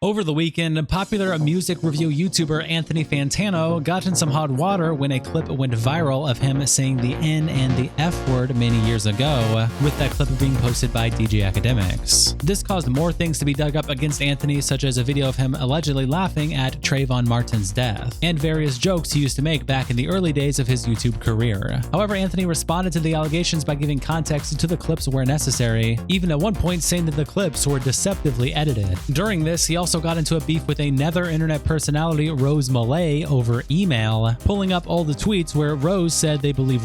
Over the weekend, popular music review YouTuber Anthony Fantano got in some hot water when a clip went viral of him saying the N and the F word many years ago, with that clip being posted by DJ Akademiks. This caused more things to be dug up against Anthony, such as a video of him allegedly laughing at Trayvon Martin's death, and various jokes he used to make back in the early days of his YouTube career. However, Anthony responded to the allegations by giving context to the clips where necessary, even at one point saying that the clips were deceptively edited. During this, he also got into a beef with another internet personality, Rose Mulet, over email, pulling up all the tweets where Rose said they believe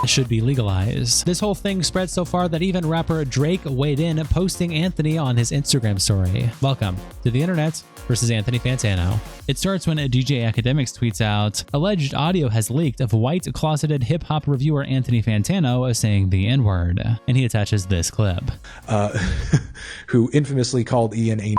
should be legalized. This whole thing spread so far that even rapper Drake weighed in, posting Anthony on his Instagram story. Welcome to the internet versus Anthony Fantano. It starts when DJ Akademiks tweets out, alleged audio has leaked of white closeted hip-hop reviewer Anthony Fantano saying the N-word, and he attaches this clip. Who infamously called Ian a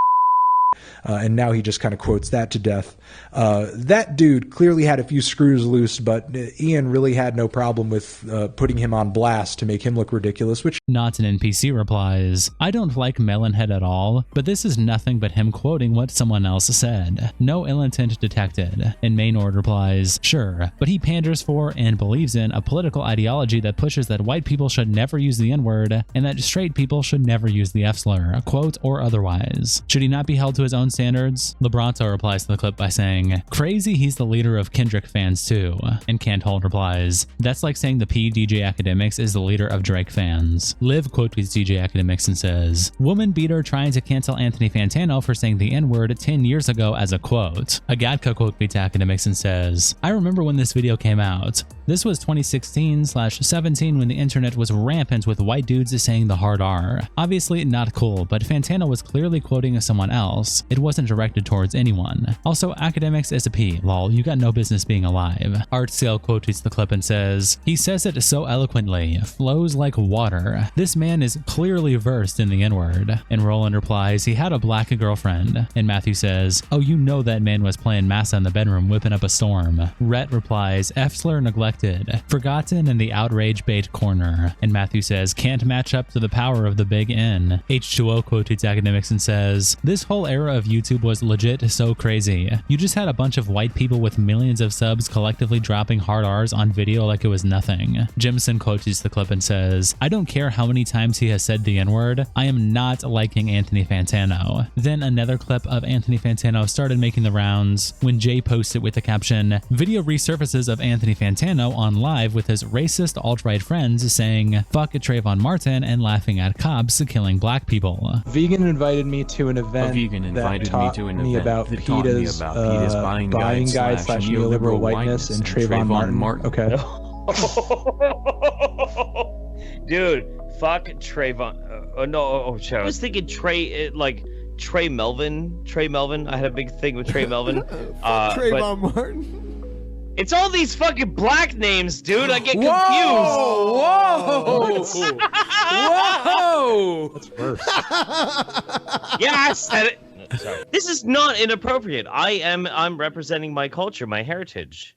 and now he just kind of quotes that to death. That dude clearly had a few screws loose, but Ian really had no problem with putting him on blast to make him look ridiculous, which... Not an NPC replies, I don't like Melonhead at all, but this is nothing but him quoting what someone else said. No ill intent detected. And Maynard replies, sure, but he panders for and believes in a political ideology that pushes that white people should never use the N-word and that straight people should never use the F-slur, quote or otherwise. Should he not be held to his own standards? Lebronto replies to the clip by saying, crazy he's the leader of Kendrick fans too. And Canthold replies, that's like saying the P DJ Akademiks is the leader of Drake fans. Liv quote tweets DJ Akademiks and says, woman beater trying to cancel Anthony Fantano for saying the N-word 10 years ago as a quote. Agatka quote tweets Akademiks and says, I remember when this video came out. This was 2016/17 when the internet was rampant with white dudes saying the hard R. Obviously not cool, but Fantano was clearly quoting someone else. It wasn't directed towards anyone. Also, Akademiks is a P. Lol, you got no business being alive. Art Sale quote tweets the clip and says, he says it so eloquently, flows like water. This man is clearly versed in the N-word. And Roland replies, he had a black girlfriend. And Matthew says, oh, you know that man was playing massa in the bedroom whipping up a storm. Rhett replies, F-slur neglected, forgotten in the outrage bait corner. And Matthew says, can't match up to the power of the big N. H2O quote tweets Akademiks and says, this whole era of YouTube was legit so crazy. You just had a bunch of white people with millions of subs collectively dropping hard R's on video like it was nothing. Jimson quotes the clip and says, I don't care how many times he has said the N-word, I am not liking Anthony Fantano. Then another clip of Anthony Fantano started making the rounds when Jay posted with the caption, video resurfaces of Anthony Fantano on live with his racist alt-right friends saying, fuck Trayvon Martin and laughing at cops killing black people. Vegan invited me to an event that taught me about PETA's buying guide / neoliberal whiteness and Trayvon Martin. Okay. Dude, fuck Trayvon. I was thinking Trey Melvin. Trey Melvin. I had a big thing with Trey Melvin. Trayvon Martin. It's all these fucking black names, dude. I get confused. Whoa! Whoa! That's worse. Yeah, I said it. Sorry. This is not inappropriate. I'm representing my culture, my heritage.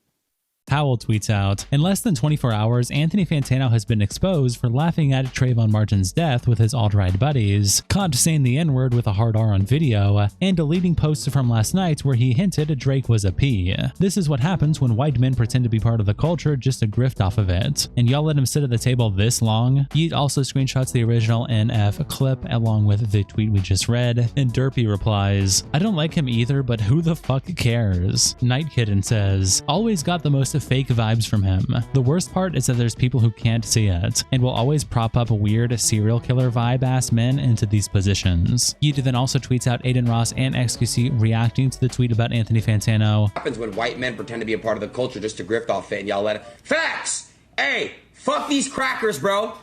Powell tweets out, in less than 24 hours, Anthony Fantano has been exposed for laughing at Trayvon Martin's death with his alt-right buddies, caught saying the N-word with a hard R on video, and deleting posts from last night where he hinted Drake was a P. This is what happens when white men pretend to be part of the culture just to grift off of it. And y'all let him sit at the table this long? Yeet also screenshots the original NF clip along with the tweet we just read, and Derpy replies, I don't like him either, but who the fuck cares? Night Kitten says, always got the most fake vibes from him. The worst part is that there's people who can't see it and will always prop up weird serial killer vibe ass men into these positions. Yeet then also tweets out Aiden Ross and XQC reacting to the tweet about Anthony Fantano. Happens when white men pretend to be a part of the culture just to grift off it and y'all let it. Facts! Hey, fuck these crackers, bro.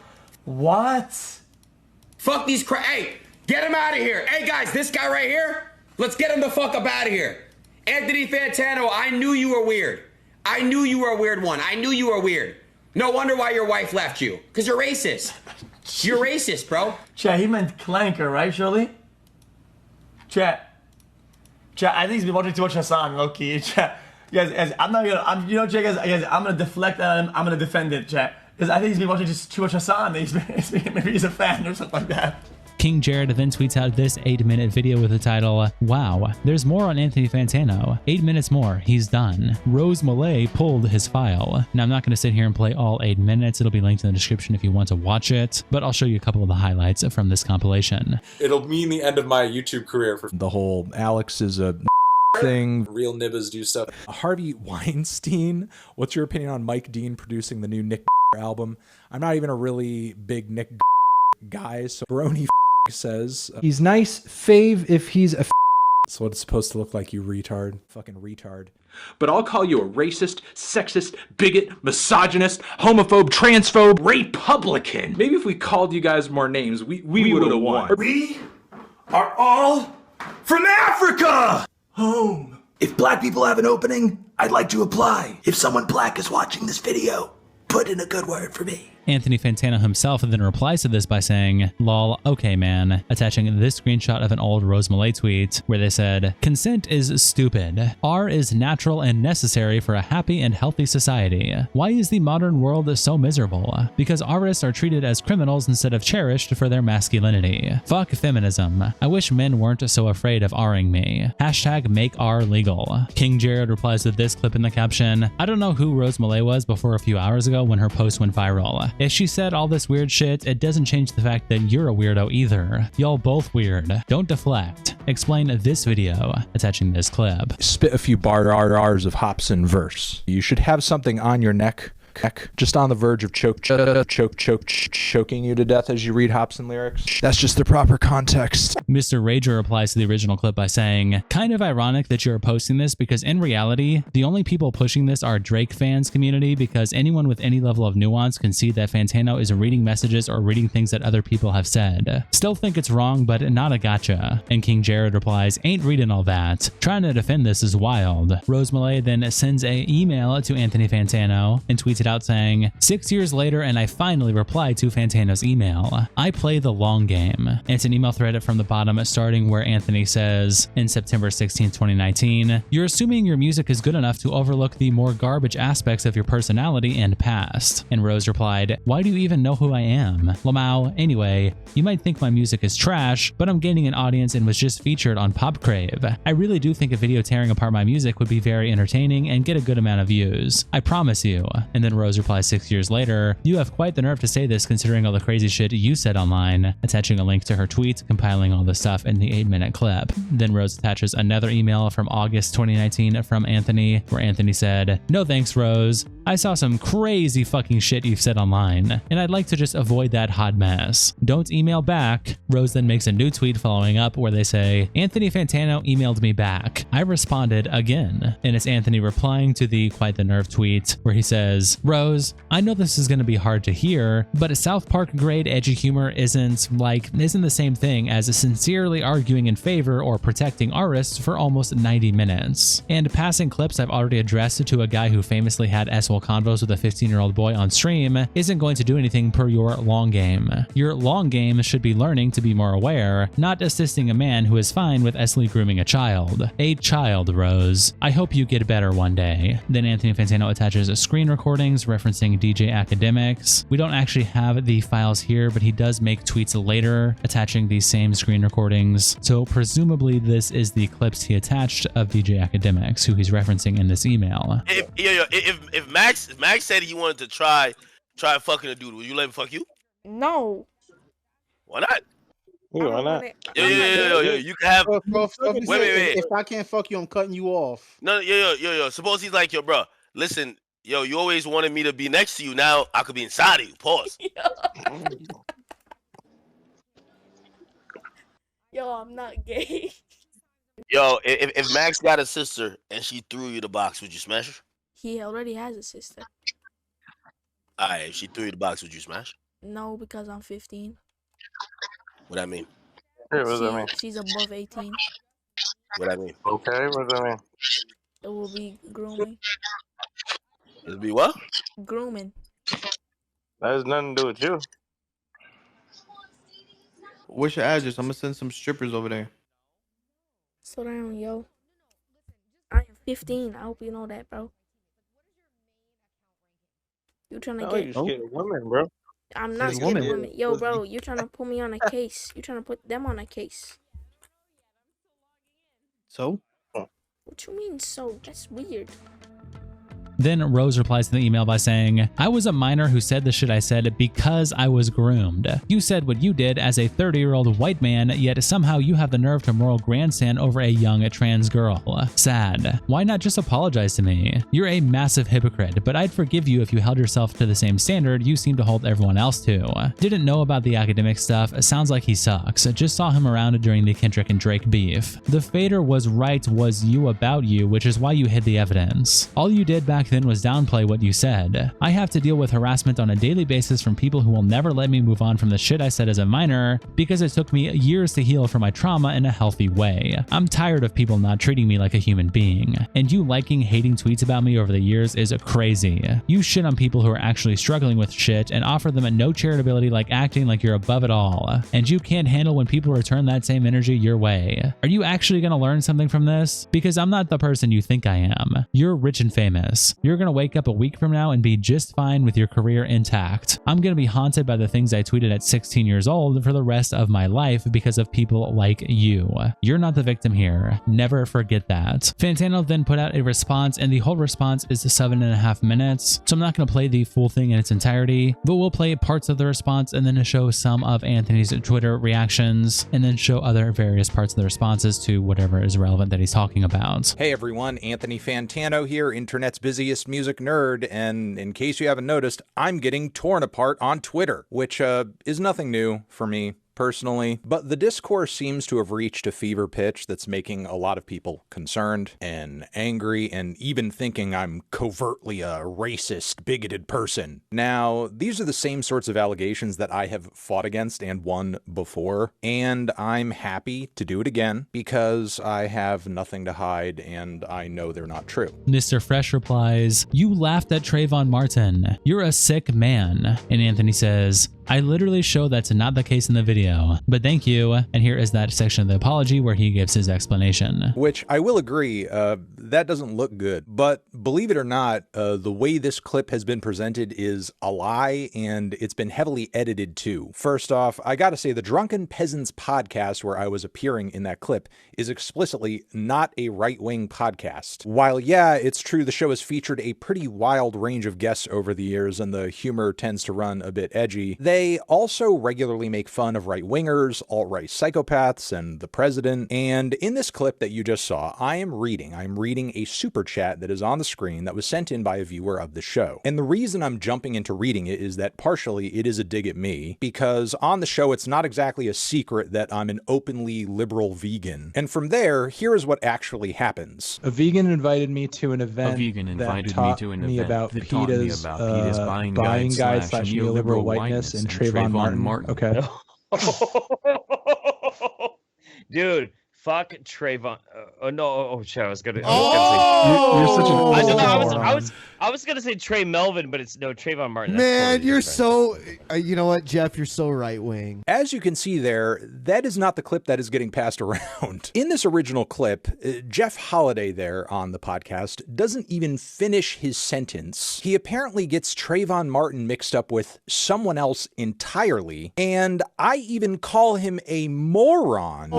What? Fuck these Hey, get him out of here. Hey guys, this guy right here, let's get him the fuck up out of here. Anthony Fantano, I knew you were weird. I knew you were a weird one. I knew you were weird. No wonder why your wife left you. Because you're racist. You're racist, bro. Chat, he meant clanker, right, Shirley? Chat, I think he's been watching too much Hassan, low-key. Chat, guys, I'm not gonna, you know, chat, guys, I'm gonna deflect and I'm gonna defend it, chat. Because I think he's been watching just too much Hassan. Maybe he's a fan or something like that. King Jared then tweets out this 8-minute video with the title, "Wow, there's more on Anthony Fantano. 8 minutes more, he's done. Rose Mulet pulled his file." Now, I'm not going to sit here and play all 8 minutes. It'll be linked in the description if you want to watch it, but I'll show you a couple of the highlights from this compilation. It'll mean the end of my YouTube career for The whole Alex is a thing. real nibbas do stuff. Harvey Weinstein, what's your opinion on Mike Dean producing the new Nick album? I'm not even a really big Nick guy, so Brony says he's nice fave if he's a That's what it's supposed to look like, you retard. Fucking retard. But I'll call you a racist, sexist, bigot, misogynist, homophobe, transphobe, Republican. Maybe if we called you guys more names, we would have won. We are all from Africa! Home. If black people have an opening, I'd like to apply. If someone black is watching this video, put in a good word for me. Anthony Fantano himself then replies to this by saying, "Lol, okay man," attaching this screenshot of an old Rose Mulet tweet where they said, "Consent is stupid. R is natural and necessary for a happy and healthy society. Why is the modern world so miserable? Because artists are treated as criminals instead of cherished for their masculinity. Fuck feminism. I wish men weren't so afraid of R-ing me. Hashtag make R legal." King Jared replies to this clip in the caption, "I don't know who Rose Mulet was before a few hours ago when her post went viral. If she said all this weird shit, it doesn't change the fact that you're a weirdo either. Y'all both weird. Don't deflect. Explain this video," attaching this clip. Spit a few bars of Hobson verse. You should have something on your neck, just on the verge of choking you to death as you read Hobson lyrics. That's just the proper context. Mr. Rager replies to the original clip by saying, "Kind of ironic that you're posting this because in reality, the only people pushing this are Drake fans community because anyone with any level of nuance can see that Fantano is reading messages or reading things that other people have said. Still think it's wrong, but not a gotcha." And King Jared replies, "Ain't reading all that. Trying to defend this is wild." Rose Mulet then sends an email to Anthony Fantano and tweets it out saying, "6 years later and I finally replied to Fantano's email. I play the long game." And it's an email thread from the bottom starting where Anthony says, "In September 16, 2019, you're assuming your music is good enough to overlook the more garbage aspects of your personality and past." And Rose replied, "Why do you even know who I am? Lamau, anyway, you might think my music is trash, but I'm gaining an audience and was just featured on Pop Crave. I really do think a video tearing apart my music would be very entertaining and get a good amount of views. I promise you." And then Rose replies 6 years later, "You have quite the nerve to say this considering all the crazy shit you said online," attaching a link to her tweet compiling all the stuff in the 8-minute clip. Then Rose attaches another email from August 2019 from Anthony where Anthony said, "No thanks, Rose. I saw some crazy fucking shit you've said online, and I'd like to just avoid that hot mess. Don't email back." Rose then makes a new tweet following up where they say, "Anthony Fantano emailed me back. I responded again." And it's Anthony replying to the Quite the Nerve tweet where he says, "Rose, I know this is going to be hard to hear, but a South Park grade edgy humor isn't the same thing as sincerely arguing in favor or protecting artists for almost 90 minutes. And passing clips I've already addressed to a guy who famously had S-Will convos with a 15-year-old boy on stream isn't going to do anything per your long game. Your long game should be learning to be more aware, not assisting a man who is fine with S-Lee grooming a child. A child, Rose. I hope you get better one day." Then Anthony Fantano attaches screen recordings referencing DJ Akademiks. We don't actually have the files here, but he does make tweets later attaching these same screen recordings. So presumably this is the clips he attached of DJ Akademiks, who he's referencing in this email. If Max said he wanted to try fucking a dude, would you let him fuck you? No. Why not? Why not? Yo, you can have. Wait. If I can't fuck you, I'm cutting you off. No, yo. Suppose he's like, yo, bro, listen, yo, you always wanted me to be next to you. Now I could be inside of you. Pause. Yo, I'm not gay. Yo, if Max got a sister and she threw you the box, would you smash her? He already has a sister. Alright, if she threw you the box, would you smash? No, because I'm 15. What that mean? Hey, what does that mean? She's above 18. What that mean? Okay, what does that mean? It will be grooming. It'll be what? Grooming. That has nothing to do with you. What's your address? I'm gonna send some strippers over there. Slow down, yo. I am 15. I hope you know that, bro. You trying to You scared of women, bro. I'm not scared of women. Yo, bro, you trying to put me on a case. You trying to put them on a case. So? What you mean so? That's weird. Then Rose replies to the email by saying, I was a minor who said the shit I said because I was groomed. You said what you did as a 30-year-old white man, yet somehow you have the nerve to moral grandstand over a young trans girl. Sad. Why not just apologize to me? You're a massive hypocrite, but I'd forgive you if you held yourself to the same standard you seem to hold everyone else to. Didn't know about the academic stuff. Sounds like he sucks. Just saw him around during the Kendrick and Drake beef. The fader was right was you about you, which is why you hid the evidence. All you did back then was downplay what you said. I have to deal with harassment on a daily basis from people who will never let me move on from the shit I said as a minor because it took me years to heal from my trauma in a healthy way. I'm tired of people not treating me like a human being, and you liking hating tweets about me over the years is crazy. You shit on people who are actually struggling with shit and offer them a no charitability like acting like you're above it all, and you can't handle when people return that same energy your way. Are you actually gonna learn something from this? Because I'm not the person you think I am. You're rich and famous. You're gonna wake up a week from now and be just fine with your career intact. I'm gonna be haunted by the things I tweeted at 16 years old for the rest of my life because of people like you. You're not the victim here. Never forget that. Fantano then put out a response, and the whole response is 7.5 minutes, so I'm not gonna play the full thing in its entirety, but we'll play parts of the response and then show some of Anthony's Twitter reactions, and then show other various parts of the responses to whatever is relevant that he's talking about. Hey everyone, Anthony Fantano here, internet's busiest music nerd, and in case you haven't noticed, I'm getting torn apart on Twitter, which is nothing new for me personally, but the discourse seems to have reached a fever pitch that's making a lot of people concerned and angry and even thinking I'm covertly a racist, bigoted person. Now, these are the same sorts of allegations that I have fought against and won before, and I'm happy to do it again because I have nothing to hide and I know they're not true. Mr. Fresh replies, you laughed at Trayvon Martin. You're a sick man. And Anthony says, I literally show that's not the case in the video, but thank you. And here is that section of the apology where he gives his explanation. Which I will agree, that doesn't look good. But believe it or not, the way this clip has been presented is a lie, and it's been heavily edited too. First off, I gotta say the Drunken Peasants podcast where I was appearing in that clip is explicitly not a right-wing podcast. While yeah, it's true the show has featured a pretty wild range of guests over the years and the humor tends to run a bit edgy, they also regularly make fun of right-wingers, alt-right psychopaths, and the president. And in this clip that you just saw, I'm reading a super chat that is on the screen that was sent in by a viewer of the show. And the reason I'm jumping into reading it is that partially it is a dig at me, because on the show it's not exactly a secret that I'm an openly liberal vegan. And from there, here is what actually happens. A vegan invited me to an event that taught me about PETA's buying guide / neoliberal whiteness and Trayvon Martin. Okay. Dude, fuck Trayvon. Shit, I was gonna. You're such an. I was gonna say Trey Melvin, but it's no Trayvon Martin. Man, totally you're different. so. You know what, Jeff? You're so right wing. As you can see there, that is not the clip that is getting passed around. In this original clip, Jeff Holiday there on the podcast doesn't even finish his sentence. He apparently gets Trayvon Martin mixed up with someone else entirely, and I even call him a moron.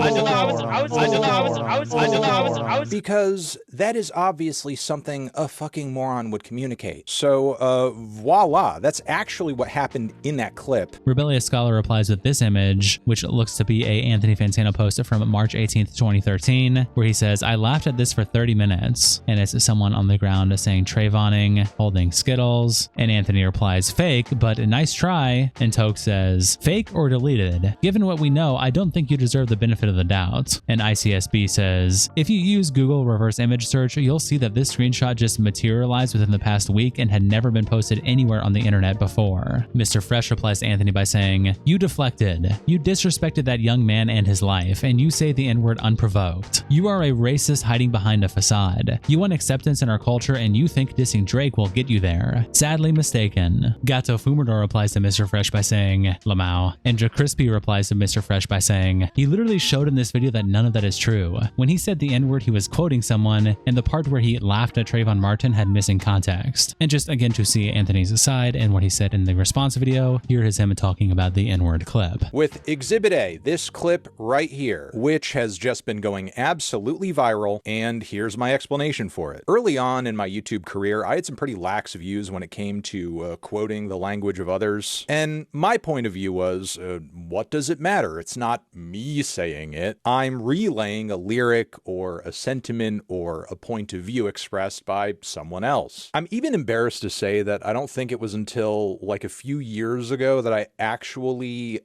Because that is obviously something a fucking moron would communicate. So, voila, that's actually what happened in that clip. Rebellious Scholar replies with this image, which looks to be a Anthony Fantano post from March 18th, 2013, where he says, I laughed at this for 30 minutes, and it's someone on the ground saying Trayvoning, holding Skittles, and Anthony replies, fake, but a nice try, and Toke says, fake or deleted? Given what we know, I don't think you deserve the benefit of the doubt. And ICSB says, if you use Google reverse image search, you'll see that this screenshot just materialized within the past week and had never been posted anywhere on the internet before. Mr. Fresh replies to Anthony by saying, you deflected. You disrespected that young man and his life, and you say the N-word unprovoked. You are a racist hiding behind a facade. You want acceptance in our culture, and you think dissing Drake will get you there. Sadly mistaken. Gato Fumador replies to Mr. Fresh by saying, Lamau. And Crispy replies to Mr. Fresh by saying, he literally showed in this video that none of that is true. When he said the N-word, he was quoting someone, and the part where he laughed at Trayvon Martin had missing context. And just again to see Anthony's side and what he said in the response video, here is him talking about the N-word clip. With Exhibit A, this clip right here, which has just been going absolutely viral, and here's my explanation for it. Early on in my YouTube career, I had some pretty lax views when it came to quoting the language of others, and my point of view was, what does it matter? It's not me saying it. I'm relaying a lyric or a sentiment or a point of view expressed by someone else. I'm even embarrassed to say that I don't think it was until like a few years ago that I actually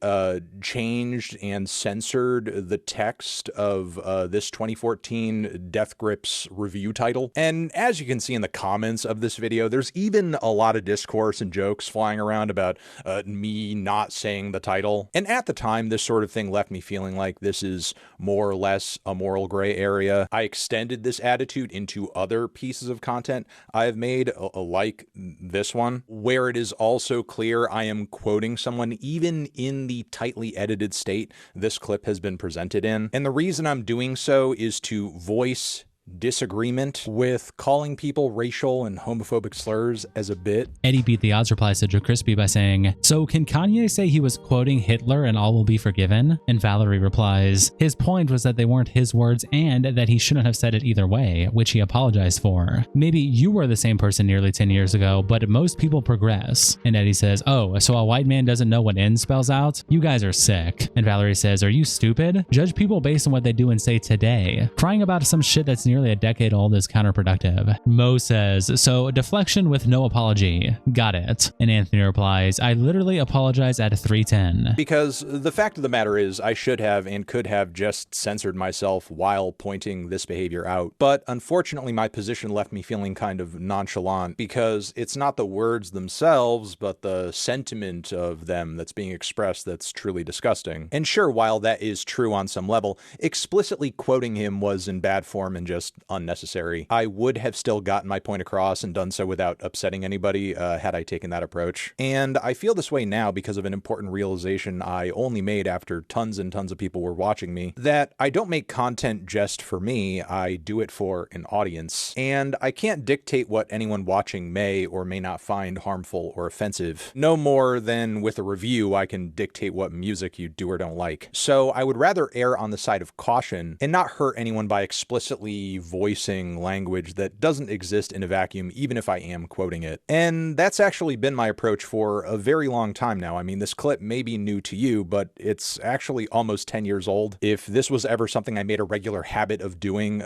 changed and censored the text of this 2014 Death Grips review title. And as you can see in the comments of this video, there's even a lot of discourse and jokes flying around about me not saying the title. And at the time, this sort of thing left me feeling like this is more or less a moral gray area. I extended this attitude into other pieces of content I have made, like this one, where it is also clear I am quoting someone even in the tightly edited state this clip has been presented in. And the reason I'm doing so is to voice disagreement with calling people racial and homophobic slurs as a bit. Eddie Beat the Odds replies to Joe Crispy by saying, so can Kanye say he was quoting Hitler and all will be forgiven? And Valerie replies, his point was that they weren't his words and that he shouldn't have said it either way, which he apologized for. Maybe you were the same person nearly 10 years ago, but most people progress. And Eddie says, oh, so a white man doesn't know what N spells out? You guys are sick. And Valerie says, are you stupid? Judge people based on what they do and say today. Crying about some shit that's nearly a decade old is counterproductive. Mo says, so deflection with no apology. Got it. And Anthony replies, I literally apologize at 3:10. Because the fact of the matter is, I should have and could have just censored myself while pointing this behavior out. But unfortunately, my position left me feeling kind of nonchalant because it's not the words themselves, but the sentiment of them that's being expressed that's truly disgusting. And sure, while that is true on some level, explicitly quoting him was in bad form and just unnecessary. I would have still gotten my point across and done so without upsetting anybody had I taken that approach. And I feel this way now because of an important realization I only made after tons and tons of people were watching me, that I don't make content just for me, I do it for an audience. And I can't dictate what anyone watching may or may not find harmful or offensive. No more than with a review, I can dictate what music you do or don't like. So I would rather err on the side of caution and not hurt anyone by explicitly voicing language that doesn't exist in a vacuum, even if I am quoting it. And that's actually been my approach for a very long time now. I mean, this clip may be new to you, but it's actually almost 10 years old. If this was ever something I made a regular habit of doing,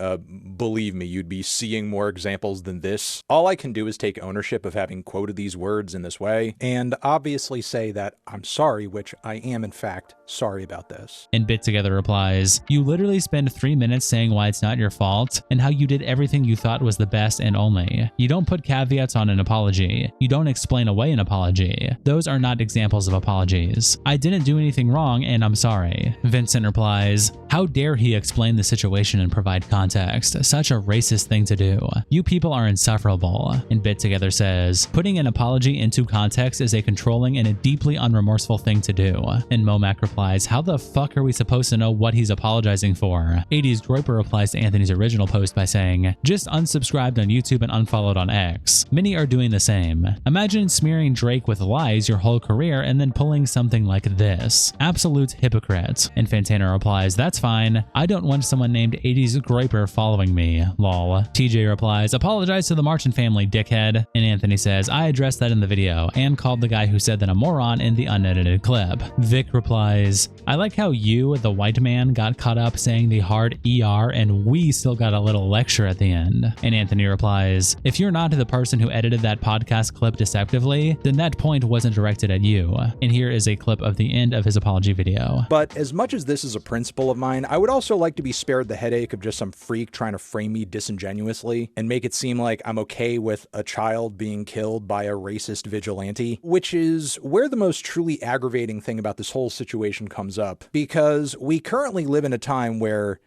believe me, you'd be seeing more examples than this. All I can do is take ownership of having quoted these words in this way, and obviously say that I'm sorry, which I am in fact sorry about this. And Bit Together replies, you literally spend 3 minutes saying why it's not your fault and how you did everything you thought was the best and only. You don't put caveats on an apology. You don't explain away an apology. Those are not examples of apologies. I didn't do anything wrong and I'm sorry. Vincent replies, how dare he explain the situation and provide context? Such a racist thing to do. You people are insufferable. And Bit Together says, putting an apology into context is a controlling and a deeply unremorseful thing to do. And Momac replies, how the fuck are we supposed to know what he's apologizing for? 80s Groiper replies to Anthony's original post by saying, just unsubscribed on YouTube and unfollowed on X. Many are doing the same. Imagine smearing Drake with lies your whole career and then pulling something like this. Absolute hypocrite. And Fantano replies, that's fine. I don't want someone named 80s Groiper following me. Lol. TJ replies, apologize to the Martin family, dickhead. And Anthony says, I addressed that in the video and called the guy who said that a moron in the unedited clip. Vic replies, I like how you, the white man, got caught up saying the hard ER and we still got a little lecture at the end. And Anthony replies, if you're not the person who edited that podcast clip deceptively, then that point wasn't directed at you. And here is a clip of the end of his apology video. But as much as this is a principle of mine, I would also like to be spared the headache of just some freak trying to frame me disingenuously and make it seem like I'm okay with a child being killed by a racist vigilante, which is where the most truly aggravating thing about this whole situation comes up, because we currently live in a time where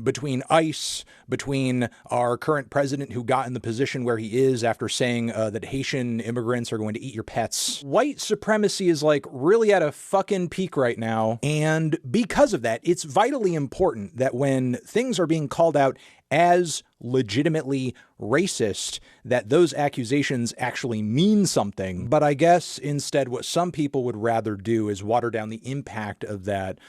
between ICE, between our current president who got in the position where he is after saying that Haitian immigrants are going to eat your pets. White supremacy is like really at a fucking peak right now. And because of that, it's vitally important that when things are being called out as legitimately racist, that those accusations actually mean something. But I guess instead what some people would rather do is water down the impact of that,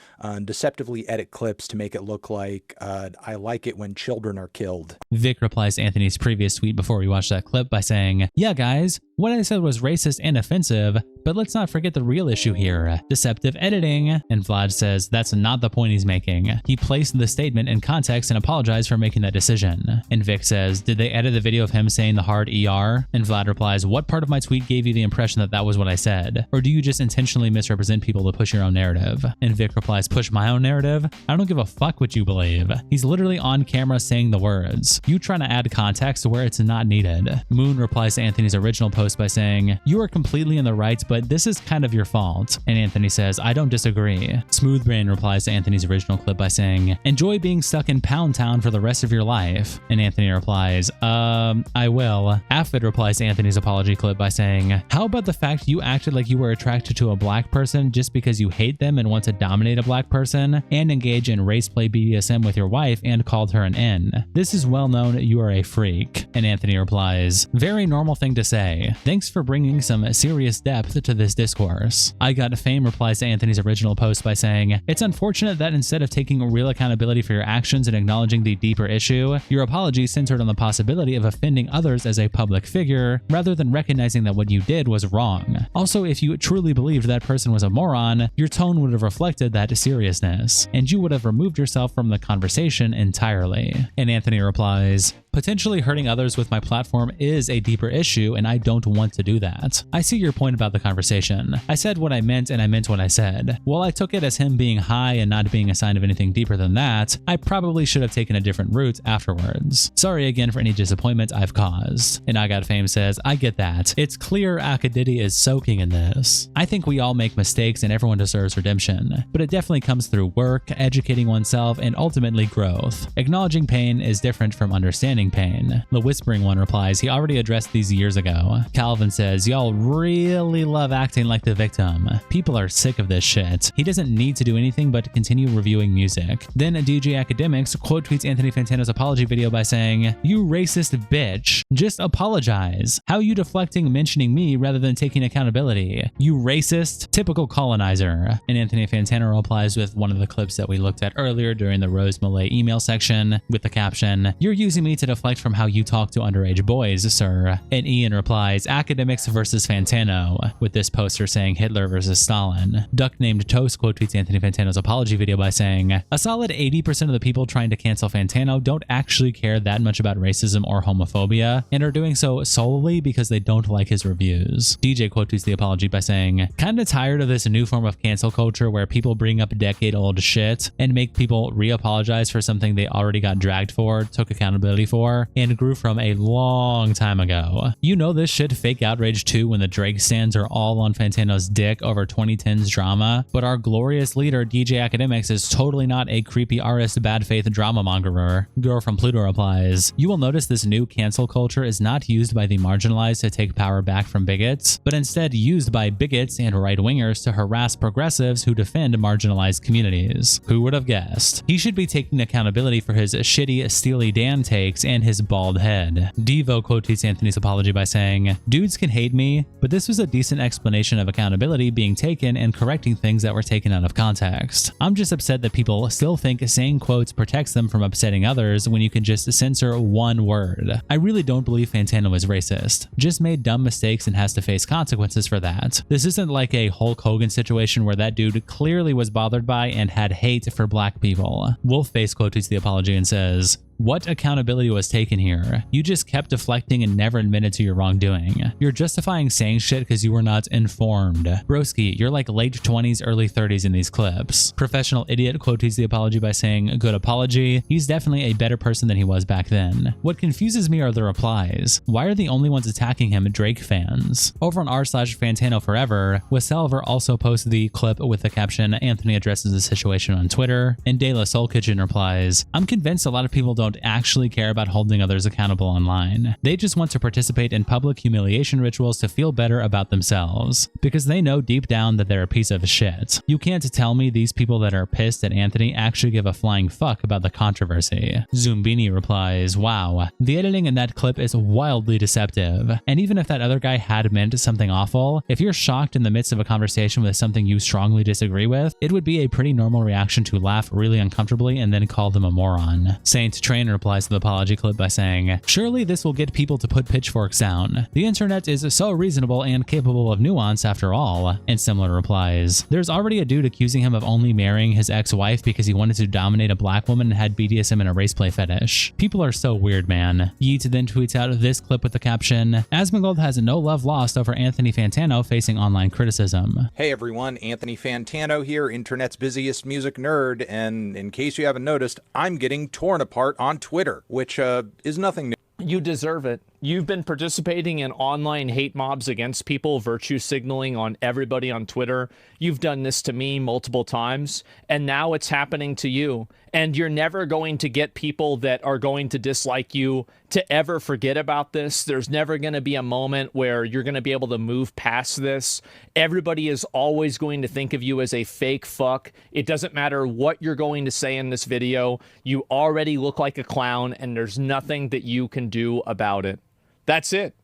deceptively edit clips to make it look like I like it when children are killed. Vic replies to Anthony's previous tweet before we watched that clip by saying, "Yeah guys, what I said was racist and offensive, but let's not forget the real issue here, deceptive editing." And Vlad says that's not the point he's making. He placed the statement in context and apologized for making that decision. And Vic says, "Did they edit the video of him saying the hard ER?" And Vlad replies, "What part of my tweet gave you the impression that that was what I said? Or do you just intentionally misrepresent people to push your own narrative?" And Vic replies, "Push my own narrative? I don't give a fuck what you believe." He's literally on camera saying the words. You trying to add context where it's not needed. Moon replies to Anthony's original post by saying, "You are completely in the right, but this is kind of your fault." And Anthony says, "I don't disagree." Smoothbrain replies to Anthony's original clip by saying, "Enjoy being stuck in Pound Town for the rest of your life." And Anthony replies, I will." Affid replies to Anthony's apology clip by saying, "How about the fact you acted like you were attracted to a black person just because you hate them and want to dominate a black person, and engage in race play BDSM with your wife and called her an N? This is well known you are a freak." And Anthony replies, "Very normal thing to say. Thanks for bringing some serious depth to this discourse." I Got Fame replies to Anthony's original post by saying, "It's unfortunate that instead of taking real accountability for your actions and acknowledging the deeper issue, your apology centered on the possibility of offending others as a public figure, rather than recognizing that what you did was wrong. Also, if you truly believed that person was a moron, your tone would have reflected that seriousness, and you would have removed yourself from the conversation entirely." And Anthony replies, "Potentially hurting others with my platform is a deeper issue, and I don't want to do that. I see your point about the conversation. I said what I meant, and I meant what I said. While I took it as him being high and not being a sign of anything deeper than that, I probably should have taken a different route afterwards. Sorry again for any disappointment I've caused." And I Got Fame says, "I get that. It's clear Akademiks is soaking in this. I think we all make mistakes and everyone deserves redemption, but it definitely comes through work, educating oneself, and ultimately growth. Acknowledging pain is different from understanding pain." The Whispering One replies, "He already addressed these years ago." Calvin says, "Y'all really love acting like the victim. People are sick of this shit. He doesn't need to do anything but continue reviewing music." Then DJ Akademiks quote tweets Anthony Fantano's apology video by saying, "You racist bitch. Just apologize. How you deflecting mentioning me rather than taking accountability? You racist. Typical colonizer." And Anthony Fantano replies with one of the clips that we looked at earlier during the Rose Mulet email section with the caption, "You're using me to deflect from how you talk to underage boys, sir." And Ian replies, "Akademiks versus Fantano," with this poster saying Hitler versus Stalin. Duck Named Toast quote tweets Anthony Fantano's apology video by saying, "A solid 80% of the people trying to cancel Fantano don't actually care that much about racism or homophobia, and are doing so solely because they don't like his reviews." DJ quote tweets the apology by saying, "Kinda tired of this new form of cancel culture where people bring up decade-old shit and make people re-apologize for something they already got dragged for, took accountability for, and grew from a long time ago. You know this shit fake outrage too when the Drake stands are all on Fantano's dick over 2010's drama, but our glorious leader DJ Akademiks is totally not a creepy artist bad faith drama mongerer." Girl from Pluto replies, "You will notice this new cancel culture is not used by the marginalized to take power back from bigots, but instead used by bigots and right-wingers to harass progressives who defend marginalized communities. Who would have guessed? He should be taking accountability for his shitty Steely Dan takes and his bald head." Devo quote tweets Anthony's apology by saying, "Dudes can hate me, but this was a decent explanation of accountability being taken and correcting things that were taken out of context. I'm just upset that people still think saying quotes protects them from upsetting others when you can just censor one word. I really don't believe Fantano is racist. Just made dumb mistakes and has to face consequences for that. This isn't like a Hulk Hogan situation where that dude clearly was bothered by and had hate for black people." Wolfface quote tweets the apology and says, What accountability was taken here? You just kept deflecting and never admitted to your wrongdoing. You're justifying saying shit because you were not informed. Broski, you're like late 20s, early 30s in these clips. Professional idiot quotes the apology by saying, good apology. He's definitely a better person than he was back then. What confuses me are the replies. Why are the only ones attacking him Drake fans? Over on r/fantanoforever, Wesselver also posted the clip with the caption, Anthony addresses the situation on Twitter, and De La Soul Kitchen replies, I'm convinced a lot of people don't actually care about holding others accountable online. They just want to participate in public humiliation rituals to feel better about themselves, because they know deep down that they're a piece of shit. You can't tell me these people that are pissed at Anthony actually give a flying fuck about the controversy. Zumbini replies, wow, the editing in that clip is wildly deceptive. And even if that other guy had meant something awful, if you're shocked in the midst of a conversation with something you strongly disagree with, it would be a pretty normal reaction to laugh really uncomfortably and then call them a moron. Saint Train replies to the apology clip by saying, surely this will get people to put pitchforks down. The internet is so reasonable and capable of nuance after all. And similar replies, there's already a dude accusing him of only marrying his ex-wife because he wanted to dominate a black woman and had BDSM and a race play fetish. People are so weird, man. Yeet then tweets out this clip with the caption, Asmongold has no love lost over Anthony Fantano facing online criticism. Hey everyone, Anthony Fantano here, internet's busiest music nerd, and in case you haven't noticed, I'm getting torn apart on Twitter, which is nothing new. You deserve it. You've been participating in online hate mobs against people, virtue signaling on everybody on Twitter. You've done this to me multiple times, and now it's happening to you. And you're never going to get people that are going to dislike you to ever forget about this. There's never going to be a moment where you're going to be able to move past this. Everybody is always going to think of you as a fake fuck. It doesn't matter what you're going to say in this video. You already look like a clown, and there's nothing that you can do about it. That's it.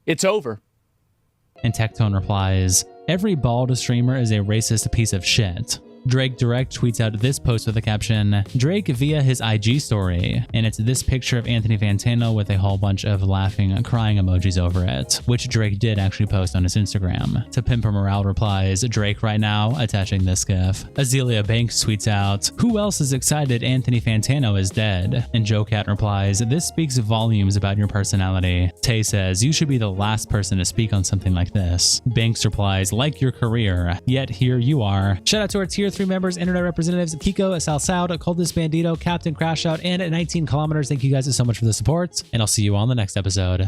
It's over. And Tectone replies, every bald streamer is a racist piece of shit. Drake Direct tweets out this post with the caption, Drake via his IG story, and it's this picture of Anthony Fantano with a whole bunch of laughing, crying emojis over it, which Drake did actually post on his Instagram. To Pimper Morale replies, Drake right now, attaching this gif. Azealia Banks tweets out, who else is excited Anthony Fantano is dead? And Joe Cat replies, this speaks volumes about your personality. Tay says, you should be the last person to speak on something like this. Banks replies, like your career, yet here you are. Shout out to our tier 3 members, internet representatives, Kiko, Salsaud, Coldest Bandito, Captain Crash Out, and 19 Kilometers. Thank you guys so much for the support, and I'll see you all in the next episode.